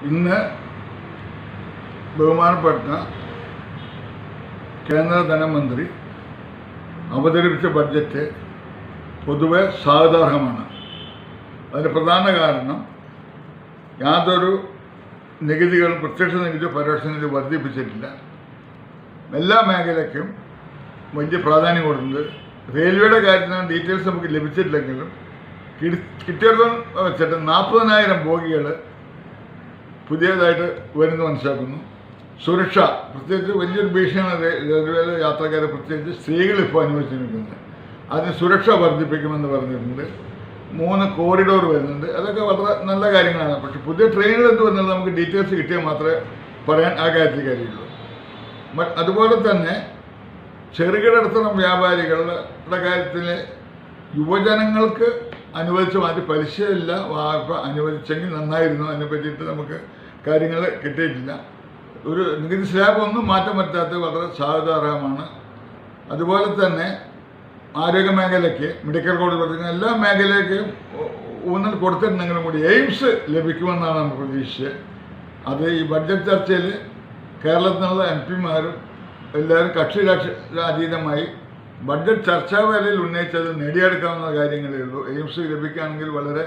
ഇന്ന് ബഹുമാനപ്പെട്ട കേന്ദ്ര ധനമന്ത്രി അവതരിപ്പിച്ച ബഡ്ജറ്റ് പൊതുവെ സ്വാഗതാർഹമാണ്. അതിന് പ്രധാന കാരണം യാതൊരു നികുതികളും പ്രത്യക്ഷ നികുതി പരോക്ഷ നികുതി വർദ്ധിപ്പിച്ചിട്ടില്ല. എല്ലാ മേഖലയ്ക്കും വലിയ പ്രാധാന്യം കൊടുക്കുന്നത്. റെയിൽവേയുടെ കാര്യത്തിന് ഡീറ്റെയിൽസ് നമുക്ക് ലഭിച്ചിട്ടില്ലെങ്കിലും കിട്ടിയിടത്തോളം വെച്ചിട്ട് 40,000 ബോഗികൾ പുതിയതായിട്ട് വരുന്നു മനസ്സിലാക്കുന്നു. സുരക്ഷ പ്രത്യേകിച്ച് വലിയൊരു ഭീഷണിയാണ് റെയിൽവേയിലെ യാത്രക്കാരെ, പ്രത്യേകിച്ച് സ്ത്രീകൾ ഇപ്പോൾ അനുഭവിച്ചിരിക്കുന്നത്. അതിന് സുരക്ഷ വർദ്ധിപ്പിക്കുമെന്ന് പറഞ്ഞിട്ടുണ്ട്. 3 കോറിഡോർ വരുന്നുണ്ട്. അതൊക്കെ വളരെ നല്ല കാര്യങ്ങളാണ്. പക്ഷേ പുതിയ ട്രെയിനുകൾ എന്ത് വന്നത് നമുക്ക് ഡീറ്റെയിൽസ് കിട്ടിയാൽ മാത്രമേ പറയാൻ ആ കാര്യത്തിൽ കഴിയുള്ളൂ. അതുപോലെ തന്നെ ചെറുകിട ഇടത്തരം വ്യാപാരികളുടെ കാര്യത്തിൽ യുവജനങ്ങൾക്ക് അനുവദിച്ച മാറ്റി പലിശയില്ല വായ്പ അനുവദിച്ചെങ്കിൽ നന്നായിരുന്നു. അതിനെ പറ്റിയിട്ട് നമുക്ക് കാര്യങ്ങൾ കിട്ടിയിട്ടില്ല. ഒരു നികുതി സ്ലാബ് ഒന്നും മാറ്റം പറ്റാത്തത് വളരെ സ്വാഗതാർഹമാണ്. അതുപോലെ തന്നെ ആരോഗ്യ മേഖലയ്ക്ക് മെഡിക്കൽ കോളേജ് പഠിക്കുന്ന എല്ലാ മേഖലയ്ക്കും ഊന്നൽ കൊടുത്തിട്ടുണ്ടെങ്കിലും കൂടി എയിംസ് ലഭിക്കുമെന്നാണ് നമ്മൾ പ്രതീക്ഷിച്ചത്. അത് ഈ ബഡ്ജറ്റ് ചർച്ചയിൽ കേരളത്തിലുള്ള MP-മാരും എല്ലാവരും കക്ഷി അതീതമായി ബഡ്ജറ്റ് ചർച്ചാവേളയിൽ ഉന്നയിച്ചത് നേടിയെടുക്കാവുന്ന കാര്യങ്ങളേ ഉള്ളൂ. എയിംസ് ലഭിക്കുകയാണെങ്കിൽ വളരെ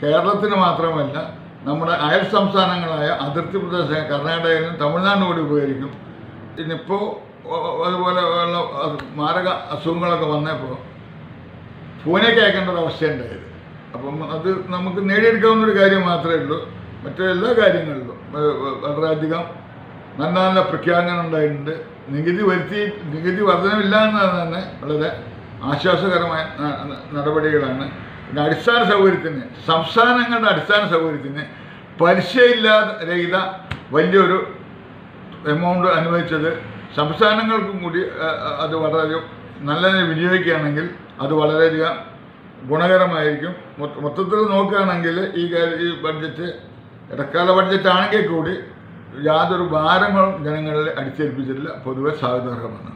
കേരളത്തിന് മാത്രമല്ല നമ്മുടെ അയൽ സംസ്ഥാനങ്ങളായ അതിർത്തി പ്രദേശ കർണാടകയിലും തമിഴ്നാടിനും കൂടി ഉപകരിക്കും. ഇന്നിപ്പോൾ അതുപോലെ മാരക അസുഖങ്ങളൊക്കെ വന്നപ്പോൾ പൂനെക്ക് അയക്കേണ്ട ഒരു അവസ്ഥയുണ്ടായത്. അപ്പം അത് നമുക്ക് നേടിയെടുക്കാവുന്നൊരു കാര്യം മാത്രമേ ഉള്ളൂ. മറ്റെല്ലാ കാര്യങ്ങളിലും വളരെയധികം നല്ല നല്ല പ്രഖ്യാപനം ഉണ്ടായിട്ടുണ്ട്. നികുതി വർധനമില്ല എന്നത് തന്നെ വളരെ ആശ്വാസകരമായ നടപടികളാണ്. പിന്നെ അടിസ്ഥാന സൗകര്യത്തിന്, സംസ്ഥാനങ്ങളുടെ അടിസ്ഥാന സൗകര്യത്തിന് പലിശയില്ലാതെ രഹിത വലിയൊരു എമൗണ്ട് അനുവദിച്ചത് സംസ്ഥാനങ്ങൾക്കും കൂടി അത് വളരെ നല്ല വിനിയോഗിക്കുകയാണെങ്കിൽ അത് വളരെയധികം ഗുണകരമായിരിക്കും. മൊത്തത്തിൽ നോക്കുകയാണെങ്കിൽ ഈ ബഡ്ജറ്റ് ഇടക്കാല ബഡ്ജറ്റ് ആണെങ്കിൽ കൂടി യാതൊരു ഭാരങ്ങളും ജനങ്ങളിൽ അടിച്ചേൽപ്പിച്ചിട്ടില്ല. പൊതുവെ സ്വാഗതാർഹമാണ്.